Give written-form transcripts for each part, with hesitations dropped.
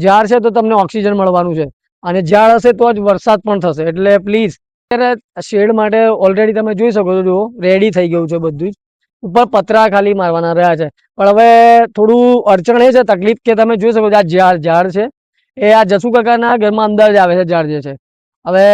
ઝાડ છે તો તમને ઓક્સિજન મળવાનું છે, અને ઝાડ હશે તો જ વરસાદ પણ થશે. એટલે પ્લીઝ અત્યારે શેડ માટે ઓલરેડી તમે જોઈ શકો છો, જુઓ રેડી થઈ ગયું છે બધું જ. ઉપર પતરા ખાલી મારવાના રહ્યા છે, પણ હવે થોડું અડચણ એ છે, તકલીફ કે તમે જોઈ શકો છો આ ઝાડ છે એ આ જસુ કાકાના ઘરમાં અંદર જ આવે છે ઝાડ જે છે. હવે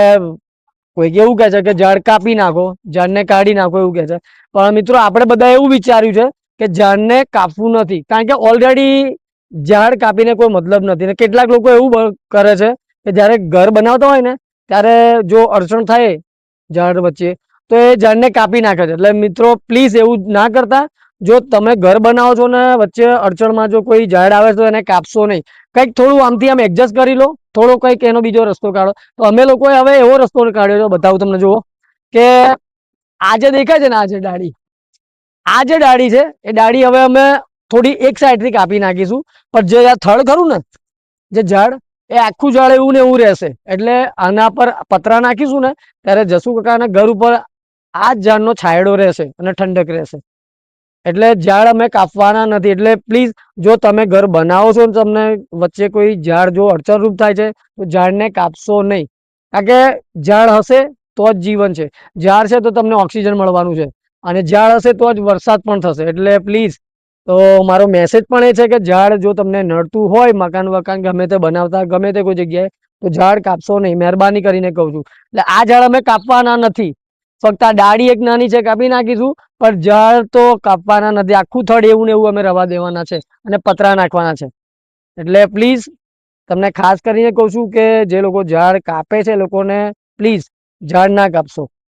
કોઈક એવું કહે છે કે ઝાડ કાપી નાખો, ઝાડને કાઢી નાખો એવું કહે છે, પણ મિત્રો આપણે બધા એવું વિચાર્યું છે કે ઝાડને કાપવું નથી, કારણ કે ઓલરેડી ઝાડ કાપીને કોઈ મતલબ નથી. ને કેટલાક લોકો એવું કરે છે કે જ્યારે ઘર બનાવતા હોય ને ત્યારે જો અડચણ થાય ઝાડ વચ્ચે તો એ ઝાડને કાપી નાખે છે. એટલે મિત્રો પ્લીઝ એવું ના કરતા. જો તમે ઘર બનાવો છો ને વચ્ચે અડચણમાં જો કોઈ ઝાડ આવે તો એને કાપશો નહીં. કંઈક થોડું આમથી આમ એડજસ્ટ કરી લો, થોડો કંઈક એનો બીજો રસ્તો કાઢો. તો અમે લોકોએ હવે એવો રસ્તો કાઢ્યો છે, બતાવું તમને. જુઓ કે આ જે દેખાય છે ને, આ જે ડાળી છે એ ડાળી હવે અમે થોડી એક સાઈડથી કાપી નાખીશું, પણ જે આ થડ ખરું ને, જે ઝાડ એ આખું ઝાડ એવું ને એવું રહેશે. એટલે આના પર પતરા નાખીશું ને ત્યારે જસુ કાકાના ઘર ઉપર આ જ ઝાડનો છાંયડો રહેશે અને ઠંડક રહેશે. એટલે ઝાડ અમે કાપવાના નથી. એટલે પ્લીઝ જો તમે ઘર બનાવો છો ને તમને વચ્ચે કોઈ ઝાડ જો અડચણરૂપ થાય છે તો ઝાડને કાપશો નહીં, કારણ કે ઝાડ હશે તો જ જીવન છે. ઝાડ છે તો તમને ઓક્સિજન મળવાનું છે, અને ઝાડ હશે તો જ વરસાદ પણ થશે. એટલે પ્લીઝ તો મારો મેસેજ પણ એ છે કે ઝાડ જો તમને નડતું હોય, મકાન વકાન ગમે તે બનાવતા ગમે તે કોઈ જગ્યાએ, તો ઝાડ કાપશો નહીં, મહેરબાની કરીને કહું છું. એટલે આ ઝાડ અમે કાપવાના નથી, ફક્ત આ ડાળી એક નાની છે કાપી નાખીશું, પણ ઝાડ તો કાપવાના નથી. આખું થડ એવું ને એવું અમે રવા દેવાના છે અને પતરા નાખવાના છે. એટલે પ્લીઝ તમને ખાસ કરીને કહું છું કે જે લોકો ઝાડ કાપે છે એ લોકોને પ્લીઝ ઝાડ ના કાપશો.